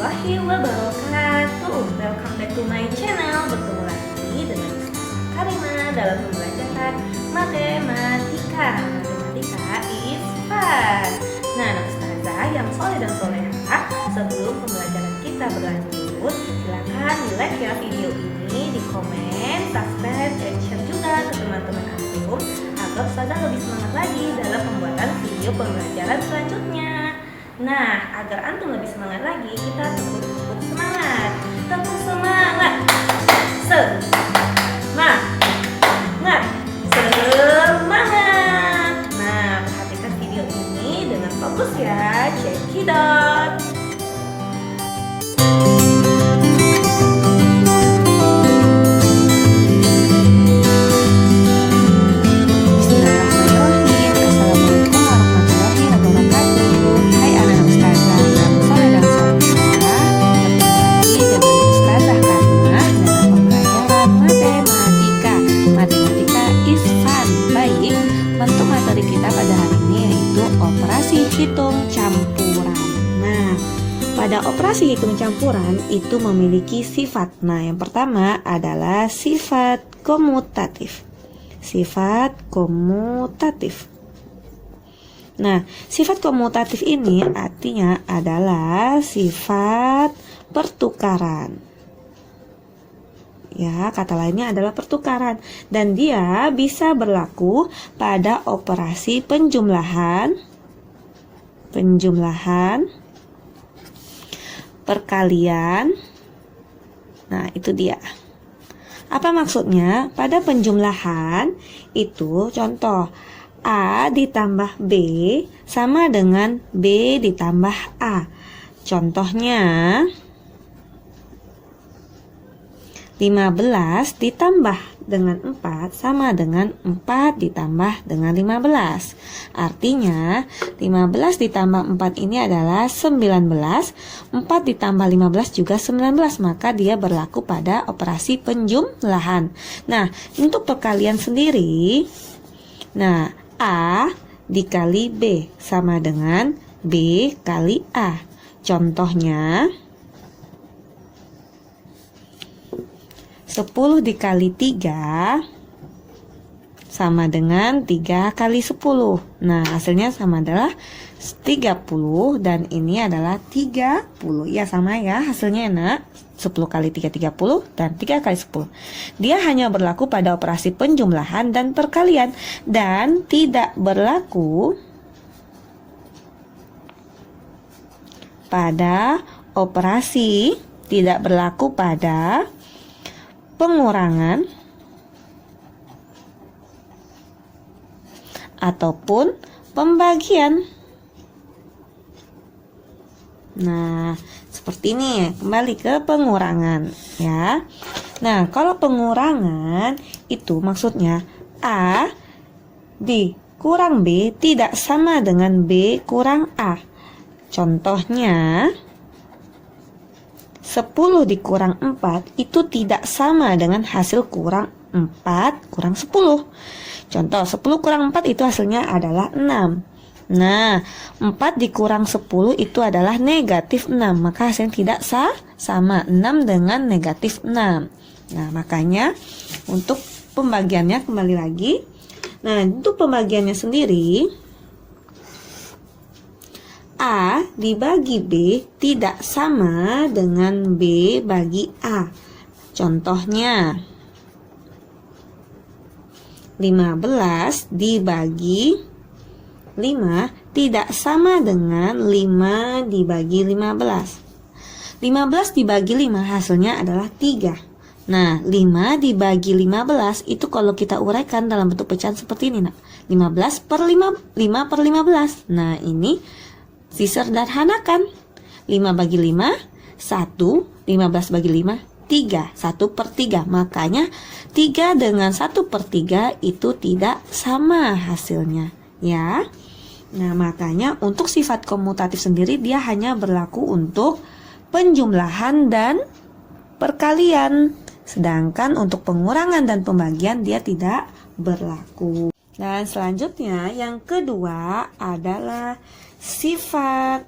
warahmatullahi wabarakatuh. Welcome back to my channel. Bertemu lagi dengan Ustazah Karima dalam pembelajaran matematika. Matematika is fun. Nah, Ustazah yang soleh dan soleha, sebelum pembelajaran kita berlanjut, silakan di like ya video ini, di komen, subscribe, dan share juga ke teman-teman antum agar Ustazah lebih semangat lagi dalam pembuatan video pembelajaran selanjutnya. Nah, agar antum lebih semangat lagi, kita tepuk semangat. Tepuk semangat. Semangat. Semangat. Nah, perhatikan video ini dengan fokus ya. Check it out. Hitung campuran. Nah, pada operasi hitung campuran itu memiliki sifat. Nah, yang pertama adalah sifat komutatif. Sifat komutatif. Nah, sifat komutatif ini artinya adalah sifat pertukaran. Ya, kata lainnya adalah pertukaran, dan dia bisa berlaku pada operasi penjumlahan, perkalian. Nah, itu dia. Apa maksudnya? Pada penjumlahan itu contoh A ditambah B sama dengan B ditambah A. Contohnya 15 ditambah dengan 4 sama dengan 4 ditambah dengan 15. Artinya 15 ditambah 4 ini adalah 19. 4 ditambah 15 juga 19. Maka dia berlaku pada operasi penjumlahan. Nah, untuk perkalian sendiri, nah, A dikali B sama dengan B kali A. Contohnya 10 dikali 3 sama dengan 3 kali 10. Nah, hasilnya sama adalah 30 dan ini adalah 30. Ya, sama ya hasilnya nak. 10 kali 3 30 dan 3 kali 10. Dia hanya berlaku pada operasi penjumlahan dan perkalian dan tidak berlaku pada pengurangan ataupun pembagian. Nah, seperti ini, kembali ke pengurangan ya. Nah, kalau pengurangan itu maksudnya A dikurang B tidak sama dengan B kurang A. Contohnya 10 dikurang 4 itu tidak sama dengan hasil kurang 4 kurang 10. Contoh 10 kurang 4 itu hasilnya adalah 6. Nah, 4 dikurang 10 itu adalah negatif 6. Maka hasilnya tidak sama 6 dengan negatif 6. Nah, makanya untuk pembagiannya kembali lagi. Nah, untuk pembagiannya sendiri, A dibagi B tidak sama dengan B bagi A. Contohnya 15 dibagi 5 tidak sama dengan 5 dibagi 15. 15 dibagi 5 hasilnya adalah 3. Nah, 5 dibagi 15 itu kalau kita uraikan dalam bentuk pecahan seperti ini, nak. 15 per 5 per 15. Nah, ini disederhanakan. 5 bagi 5 1, 15 bagi 5 3, 1 per 3. Makanya 3 dengan 1 per 3 itu tidak sama hasilnya ya. Nah, makanya untuk sifat komutatif sendiri dia hanya berlaku untuk penjumlahan dan perkalian. Sedangkan untuk pengurangan dan pembagian dia tidak berlaku. Dan selanjutnya yang kedua adalah sifat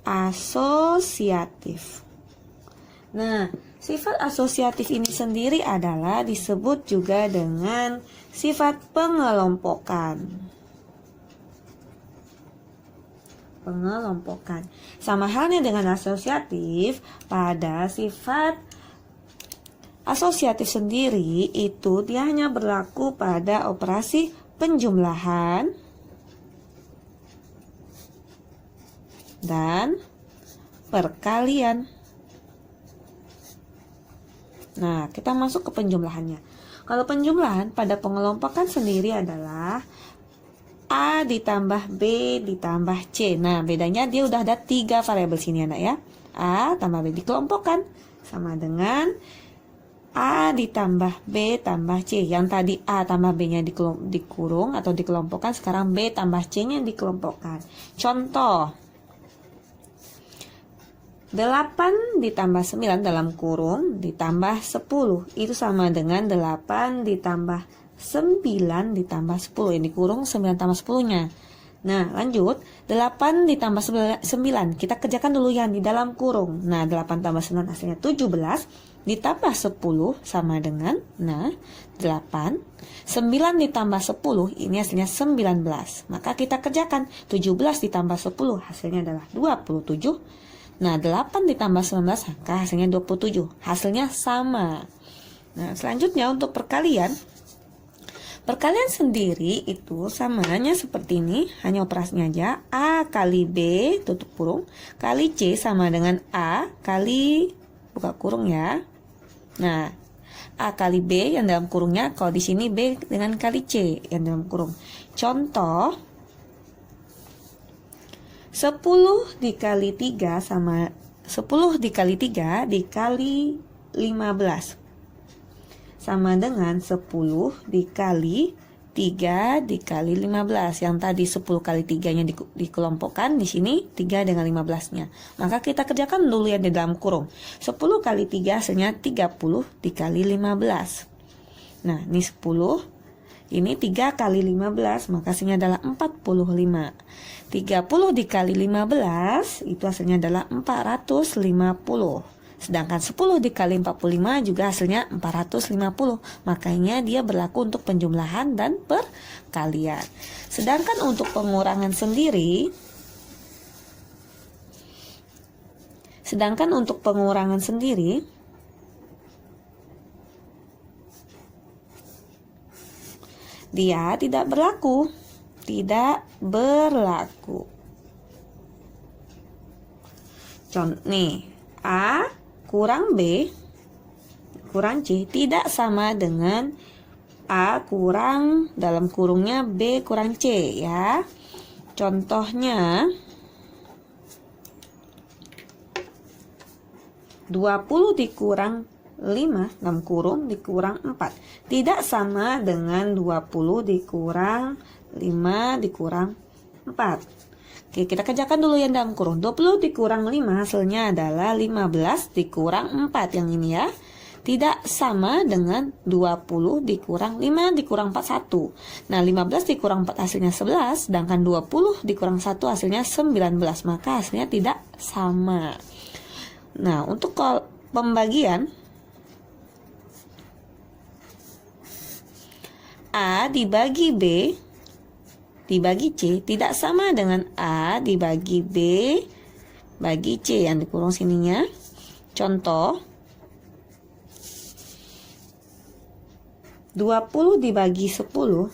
asosiatif. Nah, sifat asosiatif ini sendiri adalah disebut juga dengan sifat pengelompokan. Pengelompokan. Sama halnya dengan asosiatif, pada sifat asosiatif sendiri itu dia hanya berlaku pada operasi penjumlahan dan perkalian. Nah, kita masuk ke penjumlahannya. Kalau penjumlahan pada pengelompokan sendiri adalah A ditambah B ditambah C. Nah, bedanya dia udah ada 3 variabel sini anak ya. A tambah B dikelompokkan sama dengan A ditambah B tambah C. Yang tadi A tambah B-nya dikurung atau dikelompokkan, sekarang B tambah C-nya dikelompokkan. Contoh, 8 ditambah 9 dalam kurung ditambah 10. Itu sama dengan 8 ditambah 9 ditambah 10. Ini kurung 9 tambah 10-nya. Nah, lanjut. 8 ditambah 9. Kita kerjakan dulu yang di dalam kurung. Nah, 8 tambah 9 hasilnya 17. Ditambah 10 sama dengan, 8. 9 ditambah 10, ini hasilnya 19. Maka kita kerjakan. 17 ditambah 10, hasilnya adalah 27. Nah, 8 ditambah 19, maka hasilnya 27. Hasilnya sama. Nah, selanjutnya untuk perkalian. Perkalian sendiri itu samanya seperti ini, hanya operasinya aja. A kali B, tutup kurung, kali C sama dengan A kali, buka kurung ya. Nah, A kali B yang dalam kurungnya, kalau di sini B dengan kali C yang dalam kurung. Contoh, 10 dikali 3 sama 10 dikali 3 dikali 15 sama dengan 10 dikali 3 dikali 15. Yang tadi 10 kali 3-nya dikelompokkan, di sini 3 dengan 15-nya. Maka kita kerjakan dulu yang di dalam kurung. 10 kali 3 hasilnya 30 dikali 15. Nah, ini 10. Ini 3 kali 15, maka hasilnya adalah 45. 30 dikali 15, itu hasilnya adalah 450. Sedangkan 10 dikali 45 juga hasilnya 450. Makanya dia berlaku untuk penjumlahan dan perkalian. Sedangkan untuk pengurangan sendiri, dia tidak berlaku. Contoh nih, A kurang B kurang C tidak sama dengan A kurang dalam kurungnya B kurang C ya. Contohnya 20 dikurang 5 dalam kurung dikurang 4 tidak sama dengan 20 dikurang 5 dikurang 4. Oke, kita kerjakan dulu yang dalam kurung. 20 dikurang 5 hasilnya adalah 15 dikurang 4 yang ini ya. Tidak sama dengan 20 dikurang 5 dikurang 4 1. Nah, 15 dikurang 4 hasilnya 11, sedangkan 20 dikurang 1 hasilnya 19. Maka hasilnya tidak sama. Nah, untuk pembagian A dibagi B dibagi C tidak sama dengan A dibagi B bagi C yang dikurung sininya. Contoh, 20 dibagi 10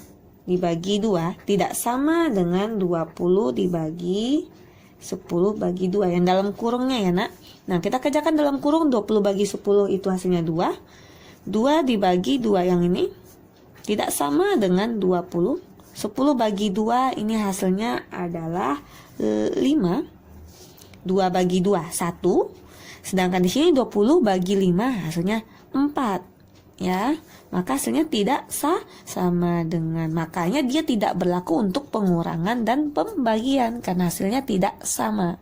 dibagi 2 tidak sama dengan 20 dibagi 10 bagi 2 yang dalam kurungnya ya nak. Nah, kita kerjakan dalam kurung. 20 bagi 10 itu hasilnya 2. 2 dibagi 2 yang ini tidak sama dengan 20. 10 bagi 2 ini hasilnya adalah 5. 2 bagi 2 1. Sedangkan di sini 20 bagi 5 hasilnya 4. Ya, maka hasilnya tidak sama dengan, makanya dia tidak berlaku untuk pengurangan dan pembagian karena hasilnya tidak sama.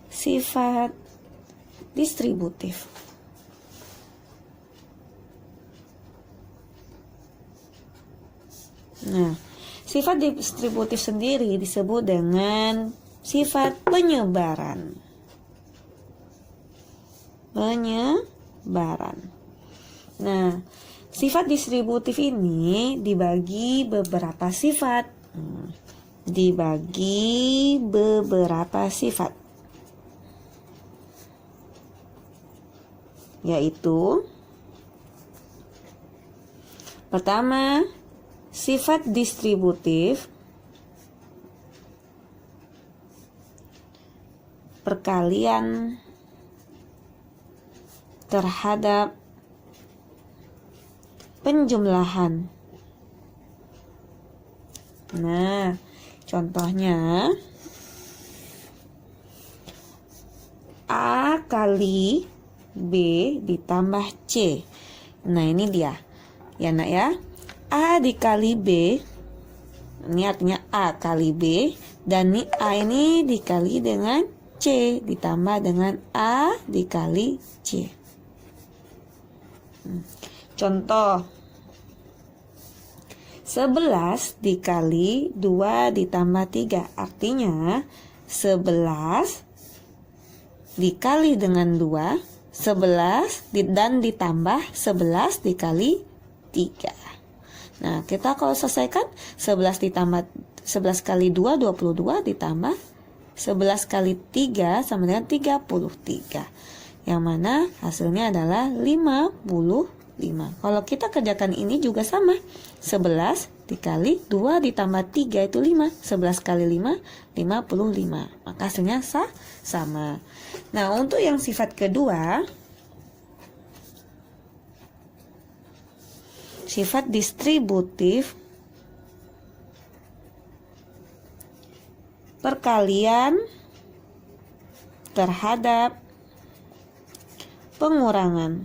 Sifat distributif. Nah, sifat distributif sendiri disebut dengan sifat penyebaran. Penyebaran. Nah, sifat distributif ini dibagi beberapa sifat. Dibagi beberapa sifat. Yaitu pertama, sifat distributif perkalian terhadap penjumlahan. Nah, contohnya A kali B ditambah C. Nah, ini dia. Ya, Nak ya. A dikali B. Ini artinya A kali B. Dan ini A ini dikali dengan C. Ditambah dengan A dikali C. Contoh. 11 dikali 2 ditambah 3. Artinya 11 dikali dengan 2. 11 dan ditambah 11 dikali 3. Nah, kita kalau selesaikan 11 ditambah 11 kali 2 22 ditambah 11 kali 3 sama dengan 33. Yang mana hasilnya adalah 55. Kalau kita kerjakan ini juga sama. 11 dikali 2 ditambah 3 itu 5. 11 kali 5 55. Maka hasilnya sama. Nah, untuk yang sifat kedua, sifat distributif perkalian terhadap pengurangan.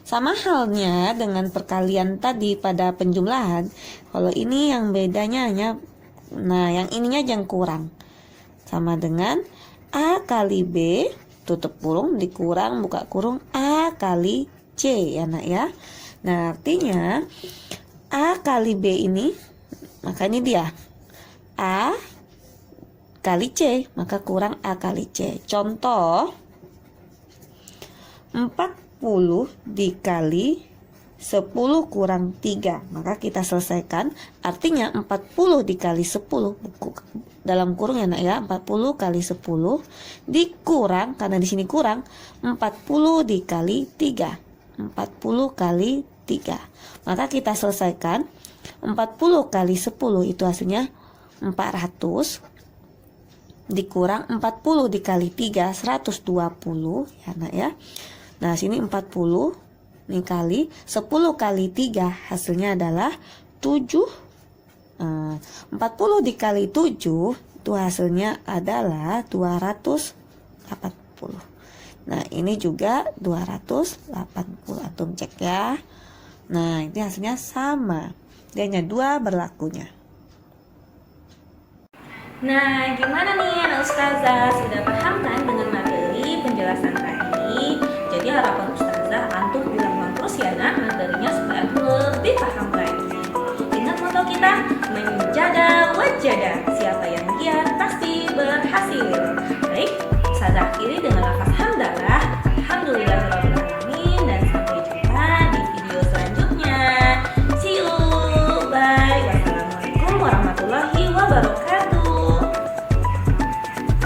Sama halnya dengan perkalian tadi pada penjumlahan. Kalau ini yang bedanya hanya, nah yang ininya yang kurang. Sama dengan A kali B, tutup kurung, dikurang, buka kurung, A kali C ya Nak ya. Nah artinya A kali B ini, maka ini dia A kali C, maka kurang A kali C. Contoh 40 dikali 10 kurang 3, maka kita selesaikan. Artinya 40 dikali 10, dalam kurung ya Nak ya, 40 kali 10 dikurang, karena di sini kurang, 40 dikali 3, 40 kali 3. Maka kita selesaikan. 40 kali 10 itu hasilnya 400, dikurang 40 dikali 3 120 ya Nak ya. Nah sini 40 ini kali 10 kali 3 hasilnya adalah 7. 40 dikali 7 itu hasilnya adalah 280. Nah ini juga 280. Antum cek ya. Nah ini hasilnya sama. Dia hanya 2 berlakunya. Nah gimana nih anak ustazah, sudah paham kan dengan materi penjelasan tadi? Jadi harapan ustazah antum ulang terus ya Nak materinya supaya antum lebih paham lagi. Ingat moto kita, menjaga wajadah.